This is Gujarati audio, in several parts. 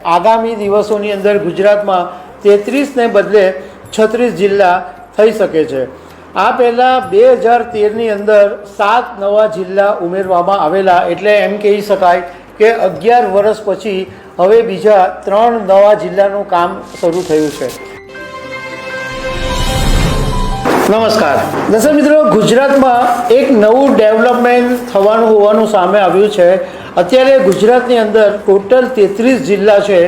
આગામી દિવસોની અંદર ગુજરાતમાં 33 ને બદલે 36 જિલ્લા થઈ શકે છે। આ પહેલાં 2013ની અંદર 7 નવા જિલ્લા ઉમેરવામાં આવેલા, એટલે એમ કહી શકાય કે 11 વર્ષ પછી હવે બીજા 3 નવા જિલ્લાનું કામ શરૂ થયું છે। નમસ્કાર દર્શક મિત્રો, ગુજરાતમાં એક નવું ડેવલપમેન્ટ થવાનું હોવાનું સામે આવ્યું છે। અત્યારે ગુજરાતની અંદર ટોટલ 33 જિલ્લા છે,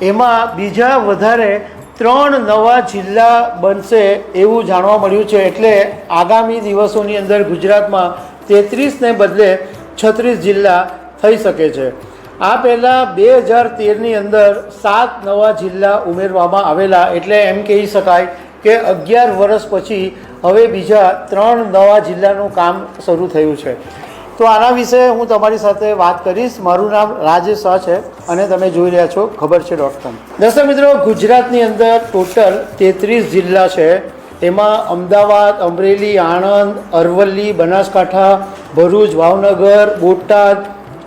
એમાં બીજા વધારે 3 નવા જિલ્લા બનશે એવું જાણવા મળ્યું છે। એટલે આગામી દિવસોની અંદર ગુજરાતમાં 33 ને બદલે 36 જિલ્લા થઈ શકે છે। આ પહેલાં 2013ની અંદર 7 નવા જિલ્લા ઉમેરવામાં આવેલા, એટલે એમ કહી શકાય કે 11 વર્ષ પછી હવે બીજા 3 નવા જિલ્લાનું કામ શરૂ થયું છે। તો આના વિશે હું તમારી સાથે વાત કરીશ। મારું નામ રાજેશ શાહ છે અને તમે જોઈ રહ્યા છો ખબર છે.com। દર્શક મિત્રો, ગુજરાતની અંદર ટોટલ 33 જિલ્લા છે। એમાં અમદાવાદ, અમરેલી, આણંદ, અરવલ્લી, બનાસકાંઠા, ભરૂચ, ભાવનગર, બોટાદ,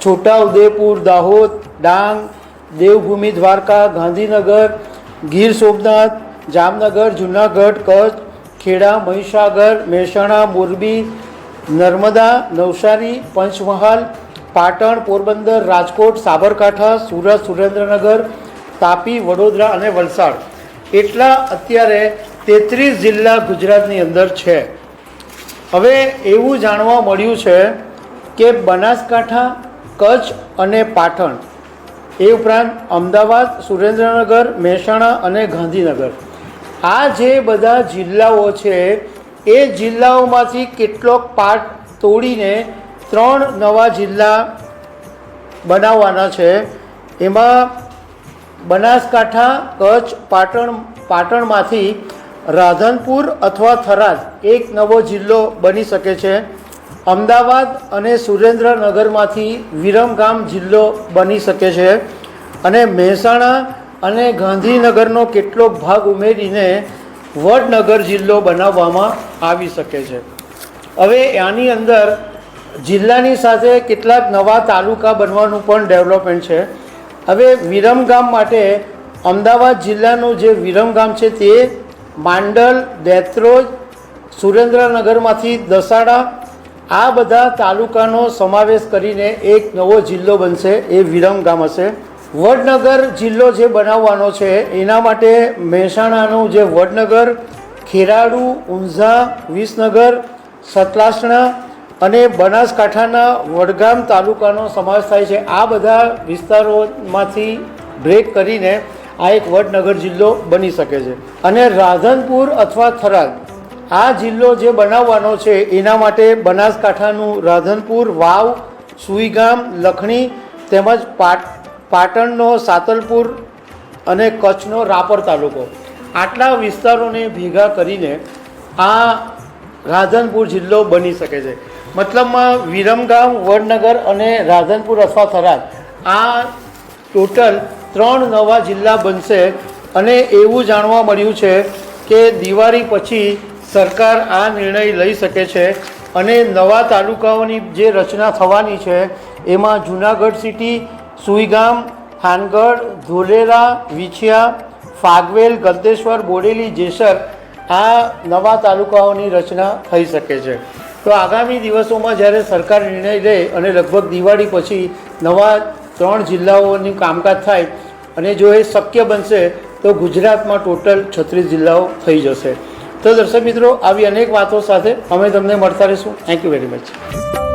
છોટાઉદેપુર, દાહોદ, ડાંગ, દેવભૂમિ દ્વારકા, ગાંધીનગર, ગીર સોમનાથ, જામનગર, જૂનાગઢ, કચ્છ, ખેડા, મહીસાગર, મહેસાણા, મોરબી, નર્મદા, નવસારી, પંચમહાલ, પાટણ, પોરબંદર, રાજકોટ, સાબરકાંઠા, સુરત, સુરેન્દ્રનગર, તાપી, વડોદરા અને વલસાડ, એટલા અત્યારે 33 જિલ્લા ગુજરાતની અંદર છે। હવે એવું જાણવા મળ્યું છે કે બનાસકાંઠા, કચ્છ અને પાટણ, એ ઉપરાંત અમદાવાદ, સુરેન્દ્રનગર, મહેસાણા અને ગાંધીનગર, આ જે બધા જિલ્લાઓ છે એ જિલ્લાઓમાંથી કેટલોક પાર્ટ તોડીને 3 નવા જિલ્લા બનાવવાના છે। એમાં બનાસકાંઠા, કચ્છ, પાટણમાંથી રાધનપુર અથવા થરાદ એક નવો જિલ્લો બની શકે છે। અમદાવાદ અને સુરેન્દ્રનગરમાંથી વિરમગામ જિલ્લો બની શકે છે અને મહેસાણા અને ગાંધીનગરનો કેટલોક ભાગ ઉમેરીને વડનગર જિલ્લો બનાવવામાં આવી શકે છે। હવે આની અંદર જિલ્લાની સાથે કેટલાક નવા તાલુકા બનવાનું પણ ડેવલપમેન્ટ છે। હવે વિરમગામ માટે અમદાવાદ જિલ્લાનું જે વિરમગામ છે તે માંડલ, દેત્રોજ, સુરેન્દ્રનગરમાંથી દસાડા, આ બધા તાલુકાનો સમાવેશ કરીને એક નવો જિલ્લો બનશે, એ વિરમગામ હશે। વડનગર જિલ્લો જે બનાવવાનો છે એના માટે મહેસાણાનું જે વડનગર, ખેરાલુ, ઊંઝા, વિસનગર, સતલાસણા અને બનાસકાંઠાના વડગામ તાલુકાનો સમાવેશ થાય છે। આ બધા વિસ્તારોમાંથી બ્રેક કરીને આ એક વડનગર જિલ્લો બની શકે છે। અને રાધનપુર અથવા થરાદ, આ જિલ્લો જે બનાવવાનો છે એના માટે બનાસકાંઠાનું રાધનપુર, વાવ, સુઈગામ, લખણી તેમજ પાટણનો સાતલપુર અને કચ્છનો રાપર તાલુકો, આટલા વિસ્તારોને ભેગા કરીને આ રાધનપુર જિલ્લો બની શકે છે। મતલબમાં વિરમગામ, વડનગર અને રાધનપુર અથવા થરાદ, આ ટોટલ 3 નવા જિલ્લા બનશે। અને એવું જાણવા મળ્યું છે કે દિવાળી પછી સરકાર આ નિર્ણય લઈ શકે છે અને નવા તાલુકાઓની જે રચના થવાની છે એમાં જૂનાગઢ સિટી, સુઈગામ, થાનગઢ, ધોલેરા, વિછિયા, ફાગવેલ, ગલતેશ્વર, બોડેલી, જેસર, આ નવા તાલુકાઓની રચના થઈ શકે છે। તો આગામી દિવસોમાં જ્યારે સરકાર નિર્ણય લે અને લગભગ દિવાળી પછી નવા 3 જિલ્લાઓનું કામકાજ થાય અને જો એ શક્ય બનશે તો ગુજરાતમાં ટોટલ 36 જિલ્લાઓ થઈ જશે। તો દર્શક મિત્રો, આવી અનેક વાતો સાથે અમે તમને મળતા રહીશું। Thank you very much.